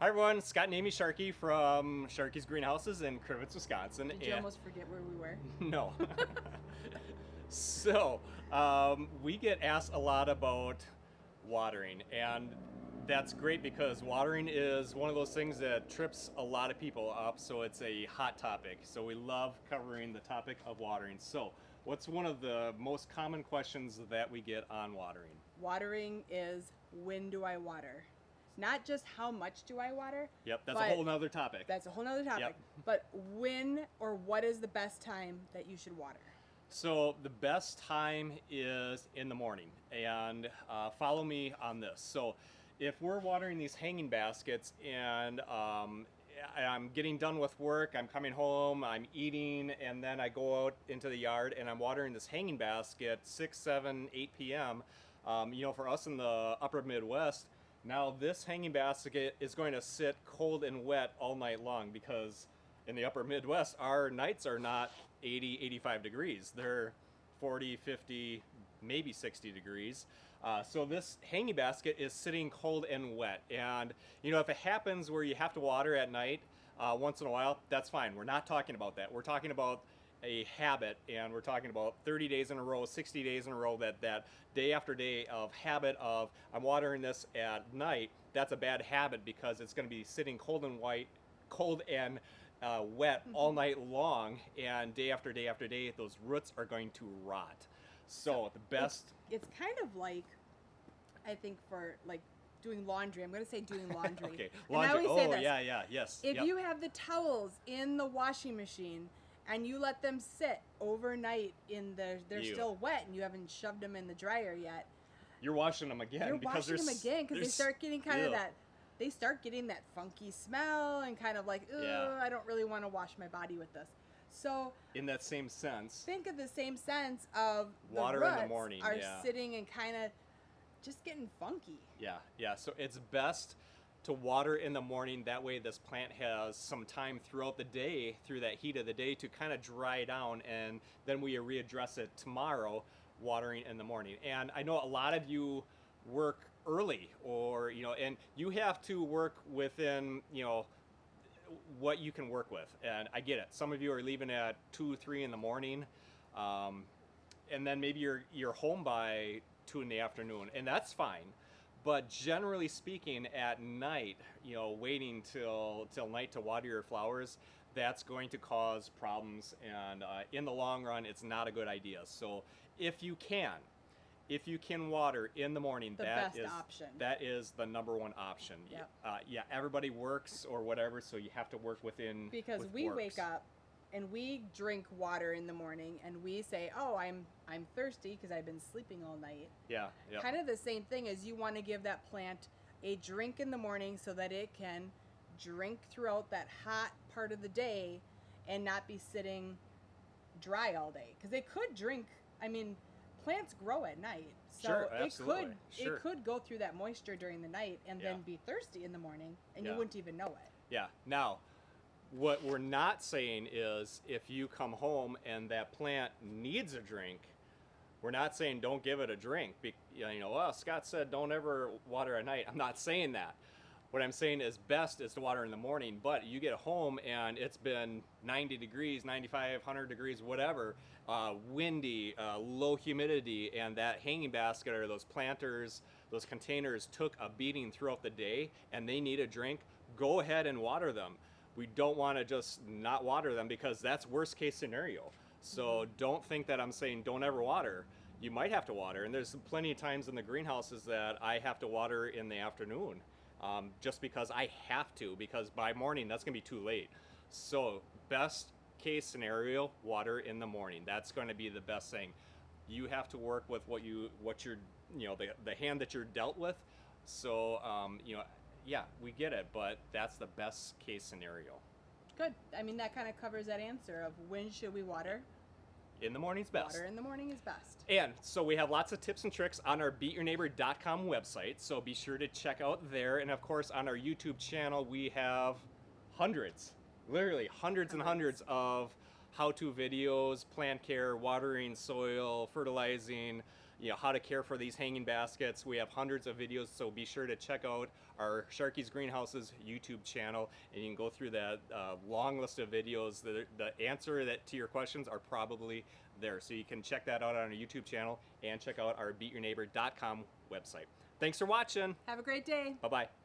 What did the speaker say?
Hi everyone, Scott and Amy Sharkey from Sharkey's Greenhouses in Crivets, Wisconsin. Did you almost forget where we were? No. So, we get asked a lot about watering, and that's great because watering is one of those things that trips a lot of people up, so it's a hot topic. So we love covering the topic of watering. So, what's one of the most common questions that we get on watering? Watering is, when do I water? Not just how much do I water. Yep, that's a whole nother topic. That's a whole nother topic. Yep. But when or what is the best time that you should water? So the best time is in the morning, and follow me on this. So if we're watering these hanging baskets and I'm getting done with work, I'm coming home, I'm eating, and then I go out into the yard and I'm watering this hanging basket 6, 7, 8 p.m. For us in the upper Midwest, now this hanging basket is going to sit cold and wet all night long because in the upper Midwest, our nights are not 80, 85 degrees. They're 40, 50, maybe 60 degrees. So this hanging basket is sitting cold and wet. And, if it happens where you have to water at night once in a while, that's fine. We're not talking about that. We're talking about a habit, and we're talking about 30 days in a row, 60 days in a row, that day after day of habit of I'm watering this at night. That's a bad habit because it's going to be sitting cold and wet all night long, and day after day after day, those roots are going to rot. So the best. It's kind of like, I think for like doing laundry. I'm going to say doing laundry. Okay, laundry. And I always say this. Yes. If you have the towels in the washing machine and you let them sit overnight they're still wet and you haven't shoved them in the dryer yet. You're washing them again. You're washing them again because they start getting they start getting that funky smell and kind of like, I don't really want to wash my body with this. So in that same sense, think of the same sense of water the roots in the morning are sitting and kind of just getting funky. Yeah. So it's best to water in the morning. That way this plant has some time throughout the day, through that heat of the day, to kind of dry down, and then we readdress it tomorrow, watering in the morning. And I know a lot of you work early, or and you have to work within what you can work with, and I get it. Some of you are leaving at 2, 3 in the morning, and then maybe you're home by 2 in the afternoon, and that's fine. But generally speaking, at night, waiting till night to water your flowers, that's going to cause problems, and in the long run, it's not a good idea. So if you can water in the morning, that is the number one option. Yep. Everybody works or whatever, so you have to work within. Because we wake up and we drink water in the morning and we say, "Oh, I'm thirsty because I've been sleeping all night." Yeah. Kind of the same thing as you want to give that plant a drink in the morning so that it can drink throughout that hot part of the day and not be sitting dry all day. Because they could drink. I mean, plants grow at night, so it could go through that moisture during the night and then be thirsty in the morning, and you wouldn't even know it. Yeah. Now, what we're not saying is if you come home and that plant needs a drink, we're not saying don't give it a drink. Well, Scott said don't ever water at night. I'm not saying that. What I'm saying is best is to water in the morning, but you get home and it's been 90 degrees, 95, 100 degrees, whatever, windy, low humidity, and that hanging basket or those planters, those containers took a beating throughout the day and they need a drink, go ahead and water them. We don't want to just not water them because that's worst case scenario. So don't think that I'm saying don't ever water. You might have to water, and there's plenty of times in the greenhouses that I have to water in the afternoon. Just because I have to, because by morning that's going to be too late. So best case scenario, water in the morning. That's going to be the best thing. You have to work with what you're the hand that you're dealt with. So we get it, but that's the best case scenario. Good. I mean, that kind of covers that answer of when should we water. In the morning's best. Water in the morning is best. And so we have lots of tips and tricks on our beatyourneighbor.com website, so be sure to check out there. And of course, on our YouTube channel, we have literally hundreds and hundreds of how-to videos, plant care, watering, soil, fertilizing, how to care for these hanging baskets. We have hundreds of videos, so be sure to check out our Sharkey's Greenhouses YouTube channel, and you can go through that long list of videos. The answer to your questions are probably there, so you can check that out on our YouTube channel and check out our beatyourneighbor.com website. Thanks for watching. Have a great day. Bye-bye.